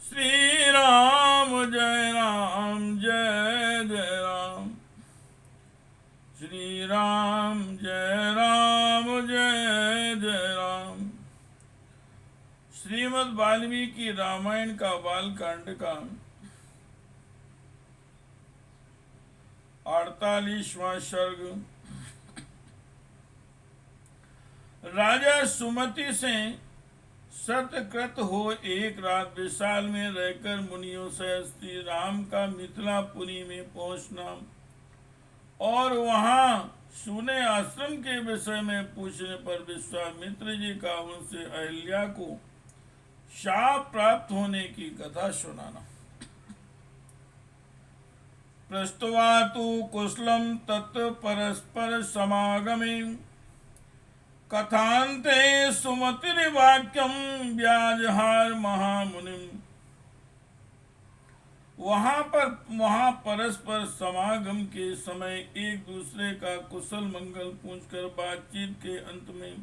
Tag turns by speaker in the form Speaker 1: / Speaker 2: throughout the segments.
Speaker 1: श्री राम जय राम जय जय राम। श्री राम जय राम जय जय राम। श्रीमद् वाल्मीकि रामायण का बालकांड का 48वां सर्ग। राजा सुमति से सतकृत हो एक रात विशाल में रहकर मुनियों से श्री राम का मिथिलापुरी में पहुंचना और वहां सुने आश्रम के विषय में पूछने पर विश्वामित्र जी का उनसे अहिल्या को शाप प्राप्त होने की कथा सुनाना। पृष्ट्वा तु कुशलम तत् परस्पर समागमे कथान्ते सुमतिर्वाक्यम व्याजहार महामुनिम। वहां परस्पर समागम के समय एक दूसरे का कुशल मंगल पूछकर बातचीत के अंत में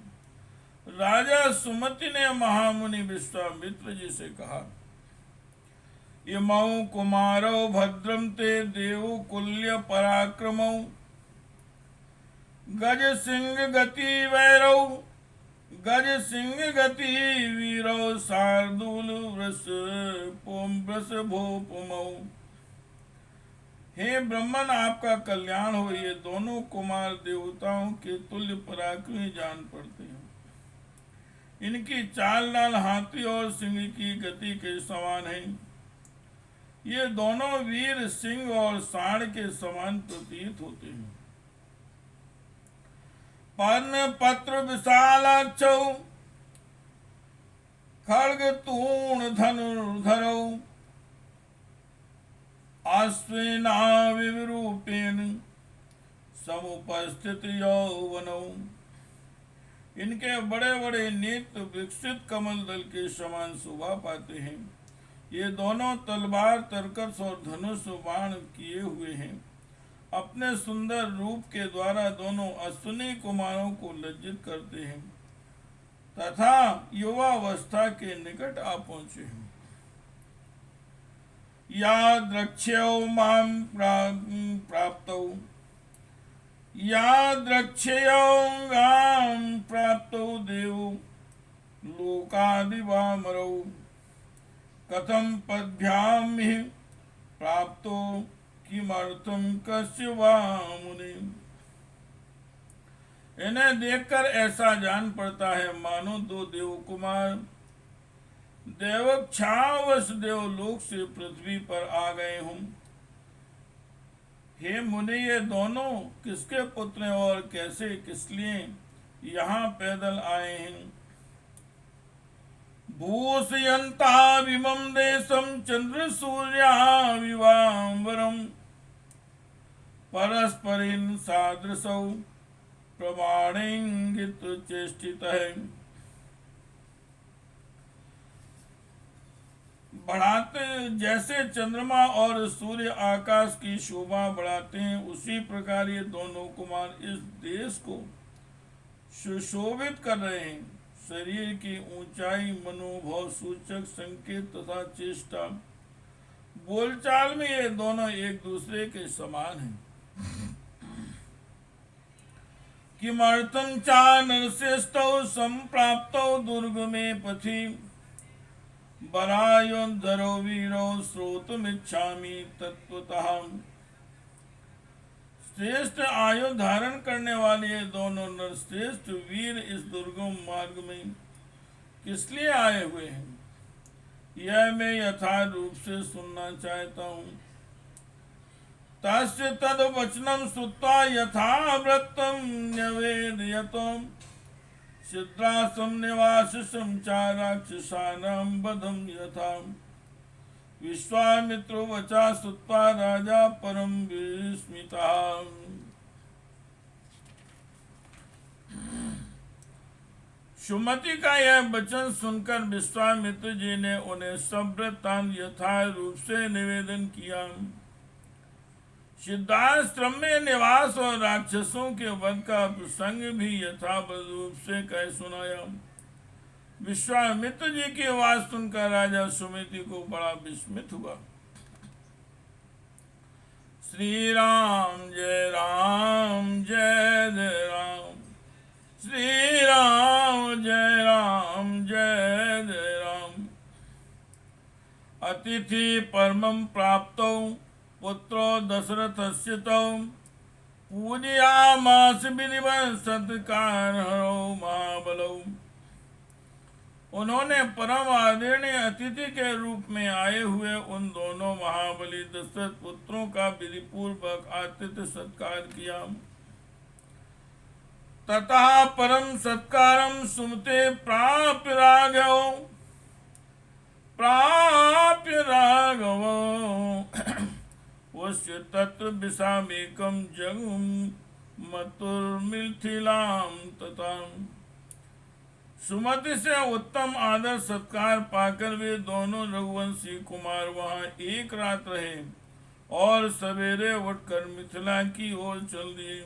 Speaker 1: राजा सुमति ने महामुनि विश्वामित्र जी से कहा, इमौ कुमारौ भद्रम ते देव कुल्य पराक्रमौ गज सिंह गति वैरौ गज सिंह गति वीरौ शार्दूल वृष भूपमौ। हे ब्रह्मन, आपका कल्याण हो। ये दोनों कुमार देवताओं के तुल्य पराक्रमी जान पड़ते हैं। इनकी चाल डाल हाथी और सिंह की गति के समान है। ये दोनों वीर सिंह और सांड के समान प्रतीत होते हैं। पर्ण पत्र विशालाक्षौ खड्ग तूण धनुर्धरौ अश्विनाविरूपेण समुपस्थित यौवनौ। इनके बड़े बड़े नेत्र विकसित कमल दल के समान शोभा पाते हैं। ये दोनों तलवार तरकस और धनुष बाण किए हुए हैं। अपने सुंदर रूप के द्वारा दोनों अश्विनी कुमारों को लज्जित करते हैं तथा युवावस्था के निकट आ पहुंचे हैं। या द्रक्ष्यो माम प्राप्तौ या द्रक्ष्यो गाम प्राप्तौ देव लोकादिवामरौ कथम पद्भ्याम हि प्राप्तो किमर्थम कस्य वा मुनि। इन्हें देखकर ऐसा जान पड़ता है मानो दो देव कुमार देवक्षावश देवलोक से पृथ्वी पर आ गए हों। हे मुनि, ये दोनों किसके पुत्र हैं और कैसे किस लिए यहाँ पैदल आए हैं। भूषयन्ता विमं देशं चंद्र सूर्या विवाम्बरम् परस्परिन सादृशौ प्रमाणेंगित चेष्टितः। बढ़ाते जैसे चंद्रमा और सूर्य आकाश की शोभा बढ़ाते हैं, उसी प्रकार ये दोनों कुमार इस देश को सुशोभित कर रहे हैं। शरीर की ऊंचाई, मनोभाव सूचक संकेत तथा चेष्टा, बोलचाल में ये दोनों एक दूसरे के समान हैं। किमर्थं चा नरश्रेष्ठौ संप्राप्तौ दुर्गमे पथि बरायोद्धरो वीरो श्रोतुमिच्छामि तत्वतः। श्रेष्ठ आयु धारण करने वाले ये दोनों नरश्रेष्ठ वीर इस दुर्गम मार्ग में किस लिए आए हुए हैं, यह मैं यथार्थ रूप से सुनना चाहता हूँ। तस्य तद वचनम श्रुत्वा यथावृत्तं न्यवेदयतं सिद्धाश्रम निवासं च राक्षसानां वधं यथा। विश्वामित्रो वचा श्रुत्वा राजा परम विस्मितः। सुमति का यह वचन सुनकर विश्वामित्र जी ने उन्हें सब वृत्तांत यथार्थ रूप से निवेदन किया। सिद्धाश्रम में निवास और राक्षसों के वध का प्रसंग भी यथावत रूप से कह सुनाया। विश्वामित्र जी की आवाज सुनकर राजा सुमति को बड़ा विस्मित हुआ। श्री राम जय राम जय जय राम, श्री राम जय राम जय जय राम। अतिथि परमं प्राप्तौ पुत्रो दशरथस्य तौ, पूजयामास विधिवत् सत्कारहरो महाबलौ। उन्होंने परम आदरणीय अतिथि के रूप में आए हुए उन दोनों महाबली दशरथ पुत्रों का विधिपूर्वक आतिथ्य सत्कार किया। ततः परम सत्कारम सुमते प्राप्य राघव उस्य तत्र विषामेकं जगम मतुर्मिथिलां तथा। सुमति से उत्तम आदर सत्कार पाकर वे दोनों रघुवंशी कुमार वहां एक रात रहे और सवेरे उठकर मिथिला की ओर चल दिए।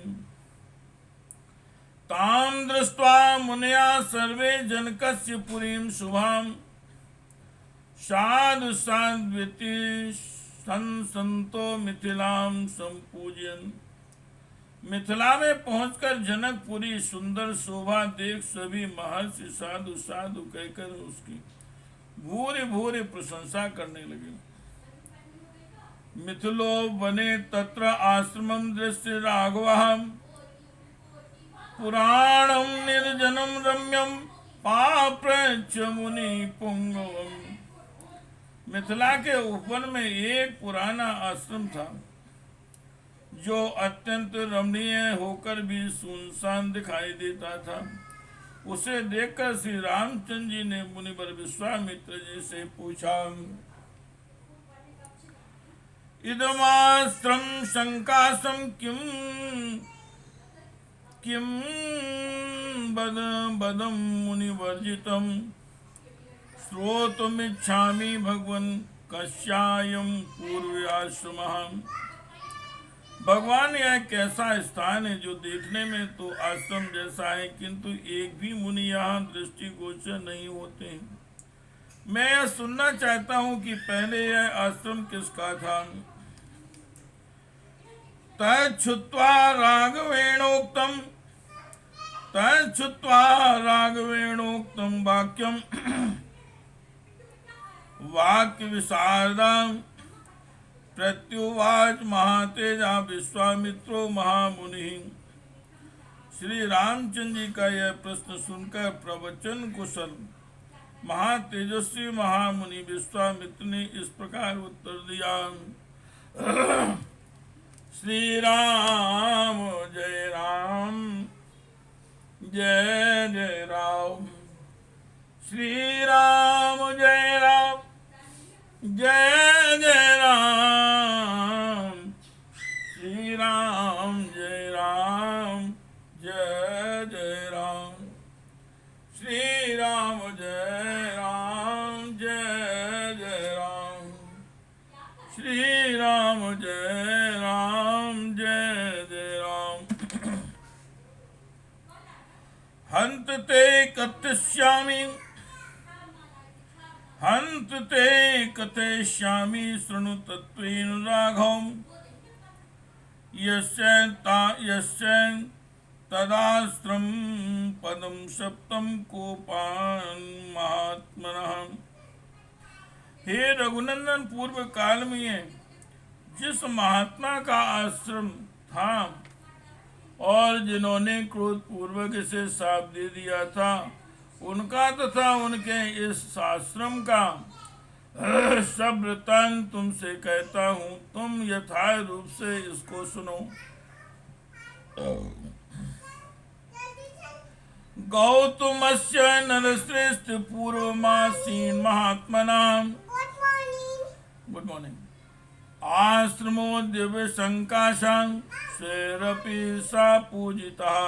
Speaker 1: ताम दृष्ट्वा मुनया सर्वे जनकस्य पुरीं शुभाम, साधु साध्वीति संतो मिथिलां संपूजयन्। मिथिला में पहुंचकर जनकपुरी सुंदर शोभा देख सभी महर्षि साधु साधु कहकर उसकी भूरी भूरी प्रशंसा करने लगे। मिथिलो वने तत्र आश्रमं दृश्य राघवः, पुराणं निर्जनं रम्यं पाप्रच्छ मुनि पुंगवम्। मिथिला के ऊपर में एक पुराना आश्रम था जो अत्यंत रमणीय होकर भी सुनसान दिखाई देता था। उसे देखकर श्री रामचंद्र जी ने मुनिवर विश्वामित्र जी से पूछा, इदमाश्रम शंकासम किम बदम मुनिवर्जितम, श्रोतुमिच्छामि भगवन् कस्यायं पूर्व्याश्रमः। भगवान, यह कैसा स्थान है जो देखने में तो आश्रम जैसा है किंतु एक भी मुनि यहाँ दृष्टिगोचर नहीं होते। मैं यह सुनना चाहता हूँ कि पहले यह आश्रम किसका था। तच्छ्रुत्वा राघवेणोक्तं वाक्यम वाक्य विशारदां प्रत्युवाच महातेजा विश्वामित्रो महामुनि। श्री रामचंद्र जी का यह प्रश्न सुनकर प्रवचन कुशल महातेजस्वी महामुनि विश्वामित्र ने इस प्रकार उत्तर दिया, श्री राम जय राम जय जय राम, श्री राम जय राम जय जय राम, श्री राम जय राम जय जय राम, श्री राम जय राम जय जय राम, श्री राम जय राम जय जय राम। हंत ते कथयिष्यामि हंत ते कथयिष्यामि शृणु तत्त्वेन राघवम्, यस्य तदाश्रम पदम सप्तम कोपान महात्मनः। हे रघुनंदन, पूर्व काल में जिस महात्मा का आश्रम था और जिन्होंने क्रोध पूर्वक इसे शाप दे दिया था, उनका तथा उनके इस आश्रम का सब वृत्तांत तुमसे कहता हूँ, तुम यथार्थ रूप से इसको सुनो। गौतमस्य नरश्रेष्ठ पूर्वमासीन महात्मनां, गुड मॉर्निंग, आश्रमो दिव्य संकाशां स्वैरपि सा पूजितः।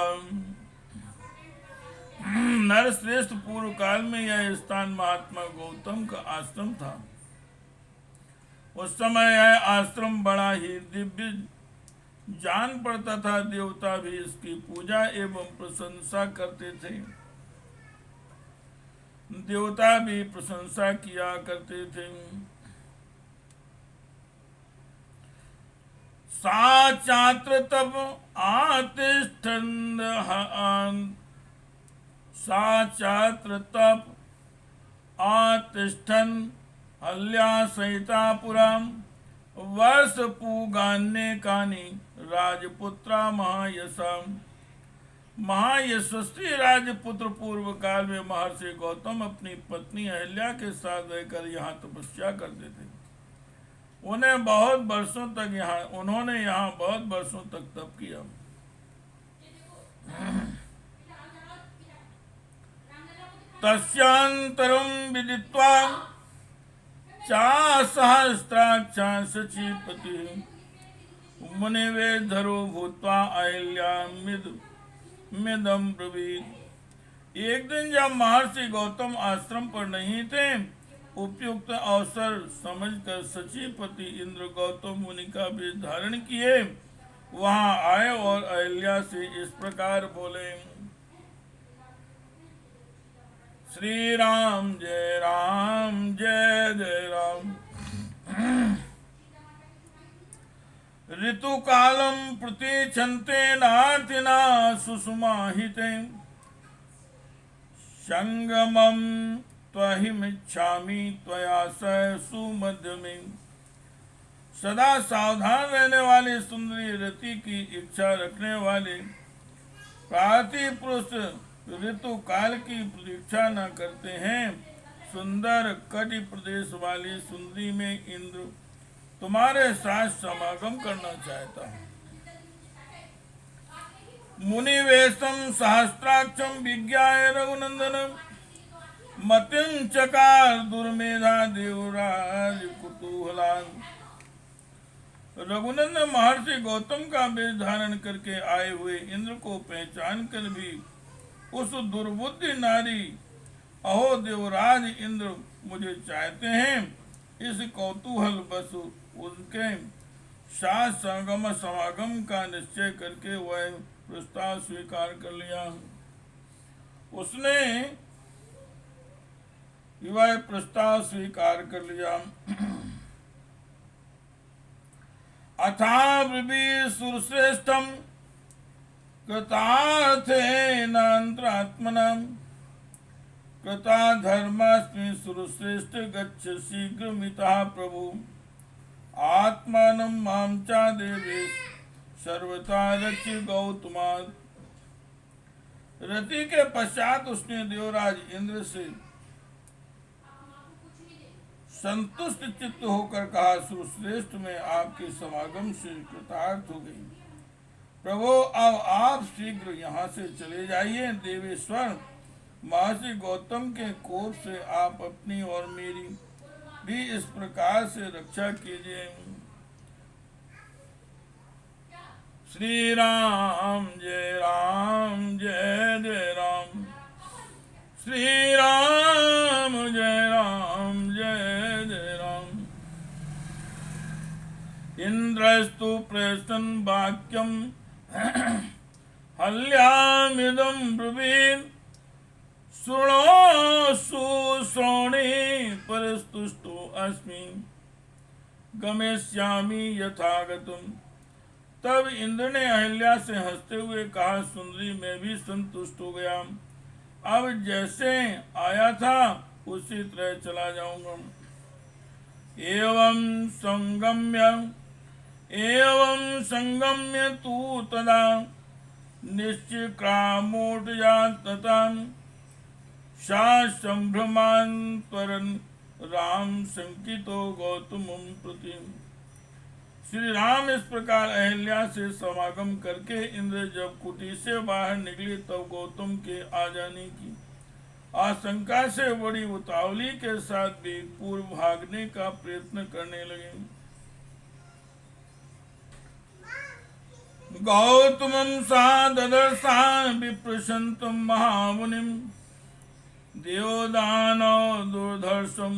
Speaker 1: नरश्रेष्ठ पूर्व काल में यह स्थान महात्मा गौतम का आश्रम था। उस समय यह आश्रम बड़ा ही दिव्य जान पड़ता था। देवता भी इसकी पूजा एवं प्रशंसा करते थे। देवता भी प्रशंसा किया करते थे। सा चात्र तब आतिष्ठन् सा चात्र तप आतिष्ठन् हल्या सहिता पुराम वर्ष पूगान्य कानी राजपुत्रा महायशा। महायशस्वी राजपुत्र पूर्व काल में महर्षि गौतम अपनी पत्नी अहिल्या के साथ रहकर यहाँ तपस्या करते थे। उन्होंने बहुत वर्षों तक तप किया। तस्यांतरं विदित्वा चा सहस्राक्षा सचीपति मुनिवेधरो भूत्वा अहिल्यामिदं ब्रवीत्। एक दिन जब महर्षि गौतम आश्रम पर नहीं थे, उपयुक्त अवसर समझकर सचीपति इंद्र गौतम मुनि का वेश धारण किए वहां आए और अहिल्या से इस प्रकार बोले। श्री राम जय जय राम। ऋतु कालम प्रतीक्षन्ते नार्तिना सुषुमाहिते संगमम त्वहिमिच्छामि त्वया सह सुमध्यमे। सदा सावधान रहने वाले सुंदरी रति की इच्छा रखने वाले प्राति पुरुष ऋतु काल की प्रतीक्षा न करते हैं। सुंदर कटि प्रदेश वाली सुंदरी में इंद्र तुम्हारे साथ समागम करना चाहता हूँ। मुनिवेशम सहस्त्राक्षम विज्ञाय रघुनंदनम मतिम चकार दुर्मेधा देवराज कुतूहलान। रघुनंदन महर्षि गौतम का वेश धारण करके आए हुए इंद्र को पहचान कर भी उस दुर्बुद्धि नारी अहो देवराज इंद्र मुझे चाहते हैं, इस कौतूहल बस उनके साथ समागम का निश्चय करके वह प्रस्ताव स्वीकार कर लिया। उसने वह प्रस्ताव स्वीकार कर लिया। अथा ब्रवीर सुरश्रेष्ठम कृतार्थेन अंतरात्मनम कृता धर्मास्मि सुरश्रेष्ठ गच्छ शीघ्रमितः प्रभु आत्मानं मां च देवेश सर्वथा रक्ष गौतमात्। रति के पश्चात उसने देवराज इंद्र से संतुष्ट चित्त होकर कहा, सुश्रेष्ठ में आपके समागम से कृतार्थ हो गई। प्रभु अब आप शीघ्र यहाँ से चले जाइए। देवेश्वर महर्षि गौतम के कोप से आप अपनी और मेरी भी इस प्रकार से रक्षा कीजिए। श्री राम जय जय राम। श्री राम जय जय राम। इंद्रस्तु प्रसन्न वाक्यम हल्यामिदं ब्रवीन् शृणोषु श्रोणे परस्तुष्टो अस्मि गमिष्यामि यथागतम्। तब इंद्र ने अहिल्या से हंसते हुए कहा, सुंदरी मैं भी संतुष्ट हो गया, अब जैसे आया था उसी तरह चला जाऊंगा। एवं संगम्य तू तदा निश्चिक्रामोटया तथा सा संभ्रमान त्वरन् राम संकितो गौतमं प्रति। श्री राम इस प्रकार अहिल्या से समागम करके इंद्र जब कुटी से बाहर निकले तब गौतम के आ जाने की आशंका से बड़ी उतावली के साथ भी पूर्व भागने का प्रयत्न करने लगे। गौतमं सा ददर्शा विप्रशंतम महामुनिम देवदानव दुर्धर्षम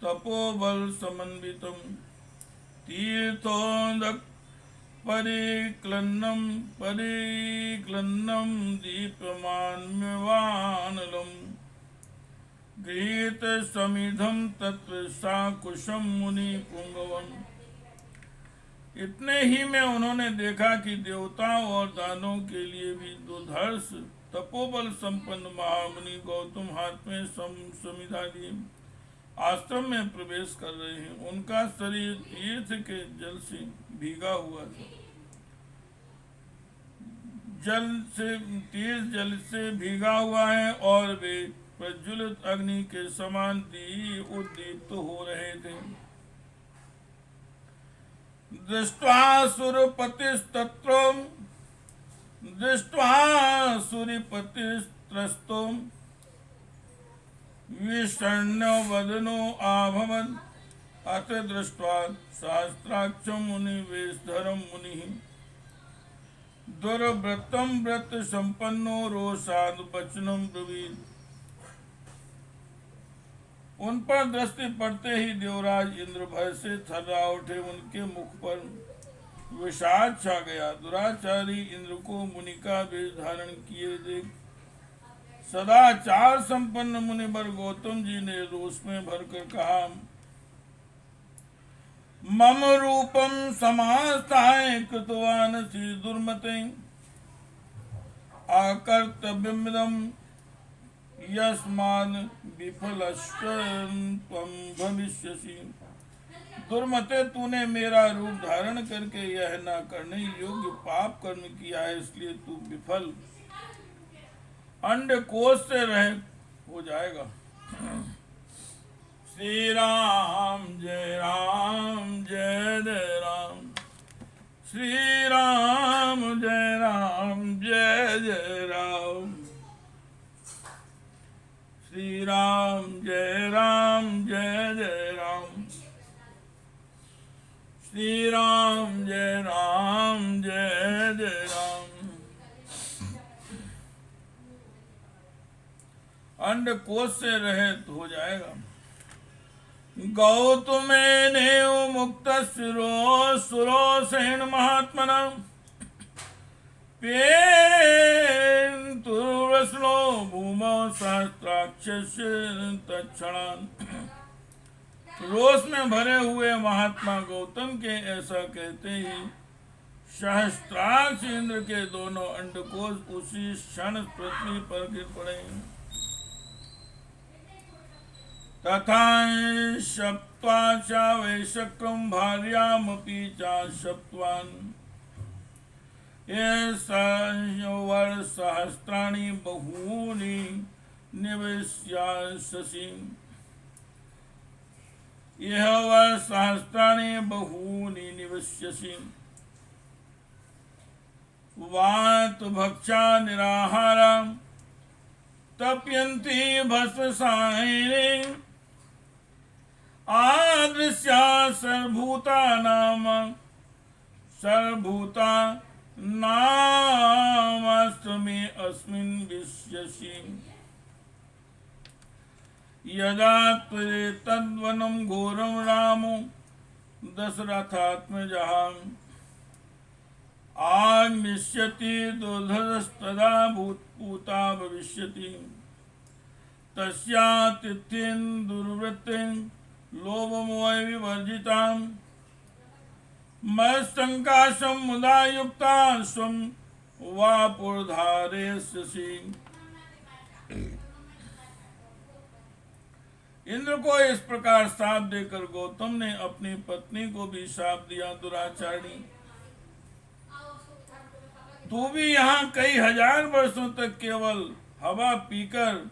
Speaker 1: तपोबल समन्वितम तीर्थोदक परिक्लन्नम दीप्यमानवानलम। गृहीत समिधम तत्र साकुशम मुनि पुंगवम। इतने ही में उन्होंने देखा कि देवताओं और दानों के लिए भी दुर्धर्ष तपोबल संपन्न महामुनि गौतम हाथ में समिधा लिए आश्रम में प्रवेश कर रहे हैं। उनका शरीर तीर्थ के जल से भीगा हुआ था। तीर्थ जल से भीगा हुआ है और वे प्रज्वलित अग्नि के समान उद्दीप्त हो रहे थे। दृष्ट्वा सुरपतिस्तत्र दृष्ट्वा सुरपतिस्त्रस्तो विषण्ण वदनो आभवत्। अथ दृष्ट्वा सहस्राक्षं मुनिवेशधरं मुनिः दुर्वृत्तं व्रत संपन्नो रोषाद वचनं ब्रवीत्। उन पर दृष्टि पड़ते ही देवराज इंद्र भय से थर्रा उठे। उनके मुख पर विषाद छा गया। दुराचारी इंद्र को मुनि का वेश धारण किए देख सदाचार संपन्न मुनिवर गौतम जी ने रोष में भरकर कहा, मम रूपम समास्ताय कृतवान सी दुर्मते आकर्तव्यमिदं यस्मान् विफलस्त्वं भविष्यसि। दुर्मते, तूने मेरा रूप धारण करके यह न करने योग्य पाप कर्म किया है, इसलिए तू विफल अंडकोश से रहित हो जाएगा। श्री राम जय राम जय जय राम। श्री राम जय राम जय जय राम। श्री राम जय राम जय जय राम। श्री राम जय राम जय जय राम। अंडकोश से रहित हो जाएगा। गौतमेन मुक्त शिरो सुरो सेन महात्मना पेन्तुर्वसनो भूमौ सहस्राक्षस्य तत्क्षणान्। रोष में भरे हुए महात्मा गौतम के ऐसा कहते ही सहस्त्राक्ष इंद्र के दोनों अंडकोश उसी क्षण पृथ्वी पर गिर पड़े। तथा सप्त्वा च वै शक्रं भार्यामपि च सप्त्वान् वर्षसहस्राणि बहूनि निवेश्यासि। यह वर्षसहस्राणि बहूनि निवेश्यसि। वात भक्षा निराहारा तप्यन्ति भस्मसायिने आदृश्या सर्वभूता नामस्त्वमे अस्मिन् विश्यसि। यदा त्वरेतद्वनं घोरं रामो दशरथात्मजः आगमिष्यति दुर्धर्षस्तदा भूता भविष्यति। तस्यातिथ्येन दुर्वृत्तेन लोभमोह विवर्जिताम् मत्संकाशं मुदा युक्ता स्वं वापुर्धारयसि। इंद्र को इस प्रकार शाप देकर गौतम ने अपनी पत्नी को भी शाप दिया। दुराचारी, तू भी यहाँ कई हजार वर्षों तक केवल हवा पीकर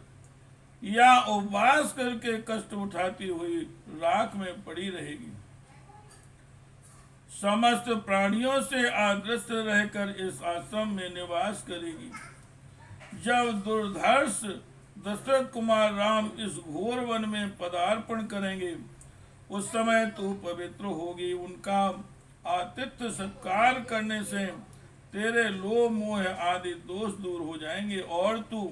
Speaker 1: या उपवास करके कष्ट उठाती हुई राख में पड़ी रहेगी। समस्त प्राणियों से आदृष्ट रहकर इस आश्रम में निवास करेगी। जब दुर्धर्ष दशरथ कुमार राम इस घोर वन में पदार्पण करेंगे, उस समय तू पवित्र होगी। उनका आतिथ्य सत्कार करने से तेरे लोभ मोह आदि दोष दूर हो जाएंगे और तू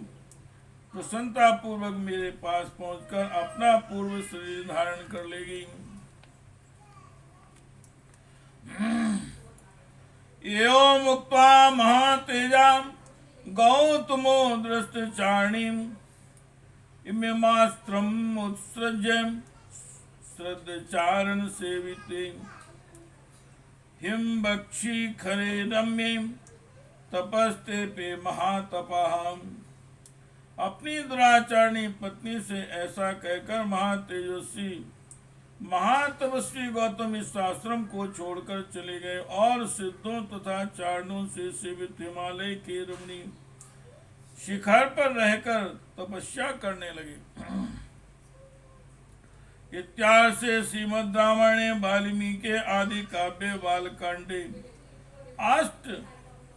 Speaker 1: प्रसन्नता पूर्वक मेरे पास पहुंचकर अपना पूर्व शरीर धारण कर लेगी। एवं मुक्त्वा महातेजा गौतमो दृष्टचारिणीं इमेमास्त्रम् उत्सृज्य श्रद्धचारण सेविते हिम बक्षी खरे रम्ये तपस्ते पे महातपः। अपनी दुराचारणी पत्नी से ऐसा कहकर महातेजस्वी महातपस्वी गौतम इस आश्रम को छोड़कर चले गए और सिद्धों तथा चारणों से सेवित हिमालय के रमणीय शिखर पर रहकर तपस्या करने लगे। इत्यार्षे श्रीमद् रामायणे वाल्मीकि आदि काव्ये बालकांडे अष्ट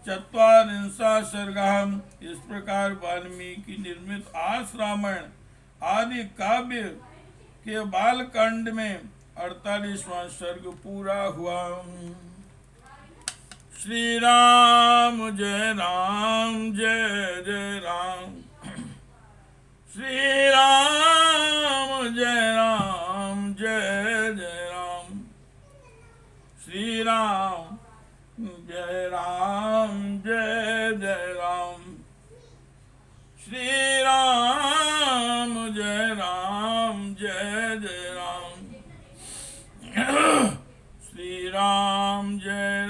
Speaker 1: चत्वारिंशा सर्गाः। इस प्रकार वाल्मीकि निर्मित आस रामायण आदि काव्य के बालकांड में 48वां सर्ग पूरा हुआ। श्री राम जय जय राम। श्री राम जय जय राम। श्री राम जय जय राम। श्री राम जय जय राम। श्री राम जय